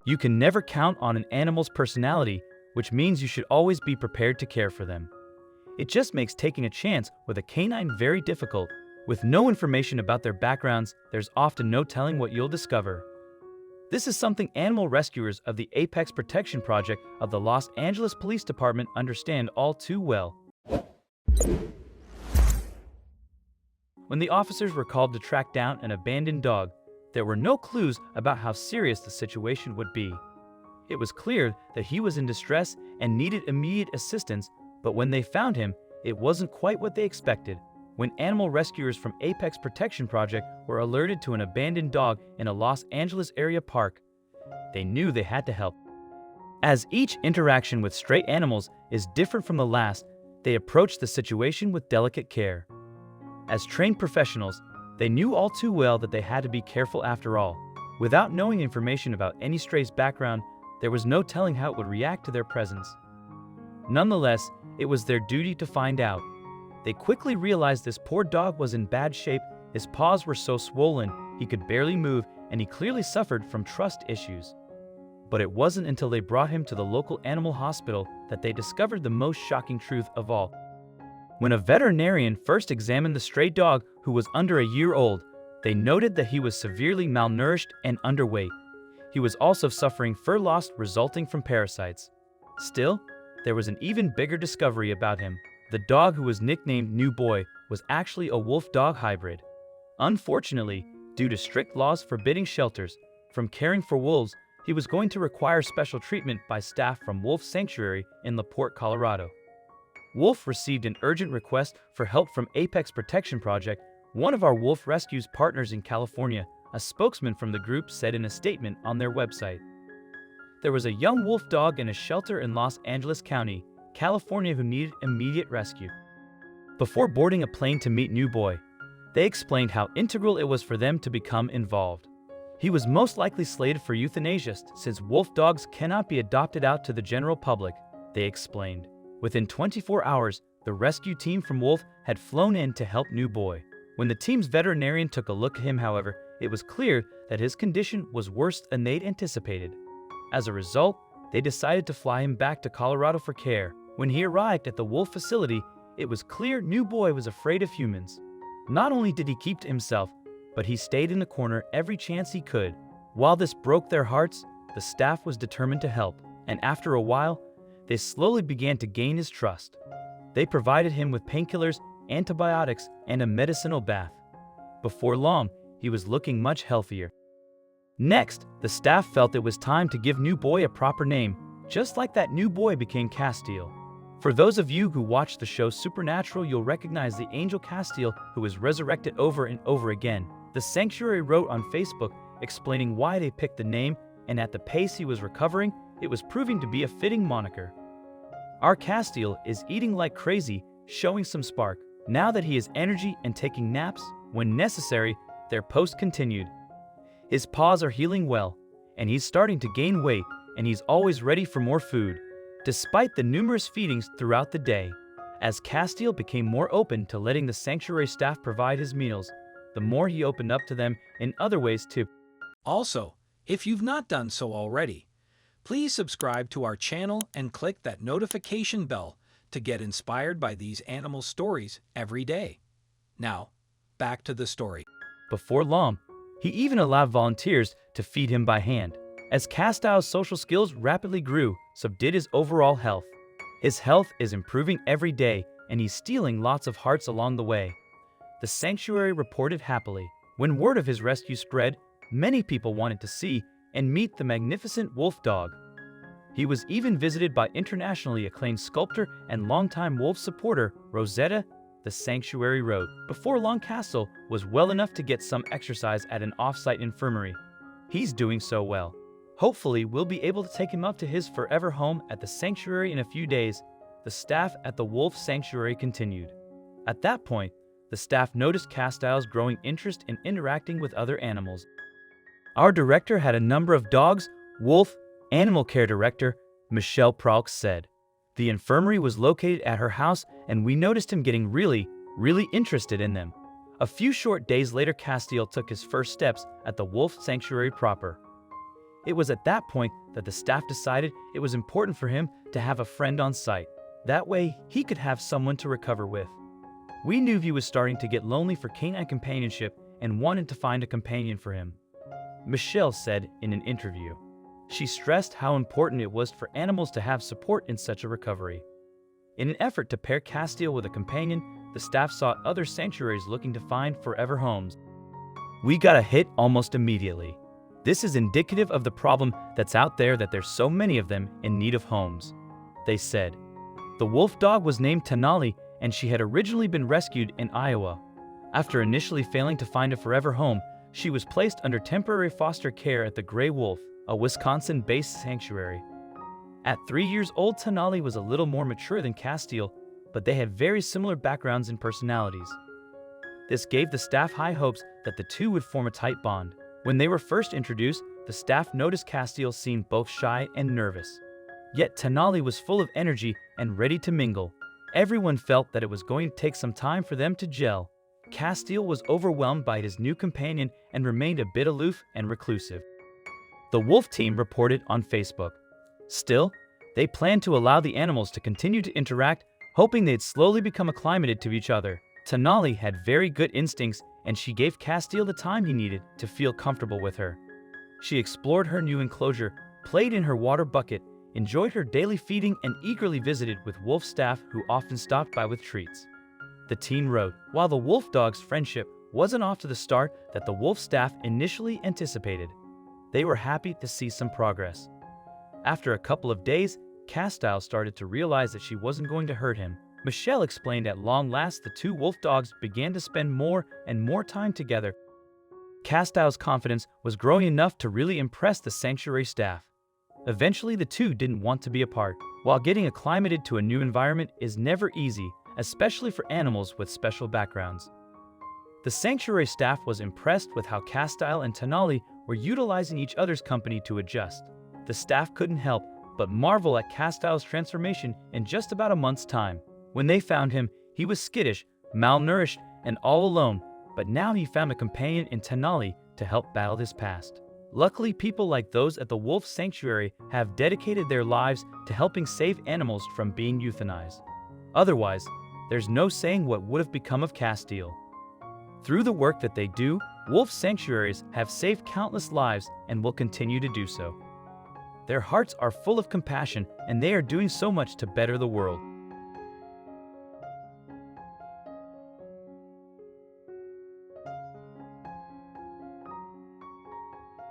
You can never count on an animal's personality, which means you should always be prepared to care for them. It just makes taking a chance with a canine very difficult. With no information about their backgrounds, there's often no telling what you'll discover. This is something animal rescuers of the Apex Protection Project of the Los Angeles Police Department understand all too well. When the officers were called to track down an abandoned dog, there were no clues about how serious the situation would be. It was clear that he was in distress and needed immediate assistance, but when they found him, it wasn't quite what they expected. When animal rescuers from Apex Protection Project were alerted to an abandoned dog in a Los Angeles area park, they knew they had to help. As each interaction with stray animals is different from the last, they approached the situation with delicate care. As trained professionals, they knew all too well that they had to be careful after all. Without knowing information about any stray's background, there was no telling how it would react to their presence. Nonetheless, it was their duty to find out. They quickly realized this poor dog was in bad shape. His paws were so swollen, he could barely move, and he clearly suffered from trust issues. But it wasn't until they brought him to the local animal hospital that they discovered the most shocking truth of all. When a veterinarian first examined the stray dog, who was under a year old, they noted that he was severely malnourished and underweight. He was also suffering fur loss resulting from parasites. Still, there was an even bigger discovery about him. The dog, who was nicknamed New Boy, was actually a wolf-dog hybrid. Unfortunately, due to strict laws forbidding shelters from caring for wolves, he was going to require special treatment by staff from Wolf Sanctuary in La Porte, Colorado. Wolf received an urgent request for help from Apex Protection Project, one of our wolf rescues partners in California, a spokesman from the group said in a statement on their website. There was a young wolf dog in a shelter in Los Angeles County, California, who needed immediate rescue. Before boarding a plane to meet New Boy, they explained how integral it was for them to become involved. He was most likely slated for euthanasia since wolf dogs cannot be adopted out to the general public, they explained. Within 24 hours, the rescue team from Wolf had flown in to help New Boy. When the team's veterinarian took a look at him, however, it was clear that his condition was worse than they'd anticipated. As a result, they decided to fly him back to Colorado for care. When he arrived at the Wolf facility, it was clear New Boy was afraid of humans. Not only did he keep to himself, but he stayed in the corner every chance he could. While this broke their hearts, the staff was determined to help, and after a while, they slowly began to gain his trust. They provided him with painkillers, antibiotics, and a medicinal bath. Before long, he was looking much healthier. Next, the staff felt it was time to give New Boy a proper name, just like that New Boy became Castile. For those of you who watch the show Supernatural, you'll recognize the angel Castile, who was resurrected over and over again. The Sanctuary wrote on Facebook explaining why they picked the name, and at the pace he was recovering, it was proving to be a fitting moniker. Our Castile is eating like crazy, showing some spark. Now that he has energy and taking naps when necessary, their post continued. His paws are healing well, and he's starting to gain weight, and he's always ready for more food, despite the numerous feedings throughout the day. As Castile became more open to letting the sanctuary staff provide his meals, the more he opened up to them in other ways too. Also, if you've not done so already, please subscribe to our channel and click that notification bell to get inspired by these animal stories every day. Now, back to the story. Before long, he even allowed volunteers to feed him by hand. As Castile's social skills rapidly grew, so did his overall health. His health is improving every day, and he's stealing lots of hearts along the way. The sanctuary reported happily. When word of his rescue spread, many people wanted to see and meet the magnificent wolf dog. He was even visited by internationally acclaimed sculptor and longtime wolf supporter Rosetta, the sanctuary wrote. Before long, Castile was well enough to get some exercise at an off-site infirmary. He's doing so well. Hopefully, we'll be able to take him up to his forever home at the sanctuary in a few days, the staff at the Wolf Sanctuary continued. At that point, the staff noticed Castile's growing interest in interacting with other animals. Our director had a number of dogs, Wolf, Animal Care Director Michelle Praux said. The infirmary was located at her house, and we noticed him getting really interested in them. A few short days later, Castile took his first steps at the Wolf Sanctuary proper. It was at that point that the staff decided it was important for him to have a friend on site. That way, he could have someone to recover with. We knew he was starting to get lonely for canine companionship and wanted to find a companion for him, Michelle said in an interview. She stressed how important it was for animals to have support in such a recovery. In an effort to pair Castile with a companion, the staff sought other sanctuaries looking to find forever homes. We got a hit almost immediately. This is indicative of the problem that's out there, that there's so many of them in need of homes, they said. The wolf dog was named Tenali, and she had originally been rescued in Iowa. After initially failing to find a forever home, she was placed under temporary foster care at the Gray Wolf, a Wisconsin-based sanctuary. At 3 years old, Tenali was a little more mature than Castile, but they had very similar backgrounds and personalities. This gave the staff high hopes that the two would form a tight bond. When they were first introduced, the staff noticed Castile seemed both shy and nervous. Yet Tenali was full of energy and ready to mingle. Everyone felt that it was going to take some time for them to gel. Castile was overwhelmed by his new companion and remained a bit aloof and reclusive, the wolf team reported on Facebook. Still, they planned to allow the animals to continue to interact, hoping they'd slowly become acclimated to each other. Tenali had very good instincts, and she gave Castile the time he needed to feel comfortable with her. She explored her new enclosure, played in her water bucket, enjoyed her daily feeding, and eagerly visited with wolf staff who often stopped by with treats. The teen wrote, while the wolf dog's friendship wasn't off to the start that the wolf staff initially anticipated, they were happy to see some progress. After a couple of days, Castile started to realize that she wasn't going to hurt him. Michelle explained at long last the two wolf dogs began to spend more and more time together. Castile's confidence was growing enough to really impress the sanctuary staff. Eventually, the two didn't want to be apart. While getting acclimated to a new environment is never easy, especially for animals with special backgrounds. The sanctuary staff was impressed with how Castile and Tenali were utilizing each other's company to adjust. The staff couldn't help but marvel at Castile's transformation in just about a month's time. When they found him, he was skittish, malnourished, and all alone, but now he found a companion in Tenali to help battle his past. Luckily, people like those at the Wolf Sanctuary have dedicated their lives to helping save animals from being euthanized. Otherwise, there's no saying what would have become of Castile. Through the work that they do, wolf sanctuaries have saved countless lives and will continue to do so. Their hearts are full of compassion, and they are doing so much to better the world.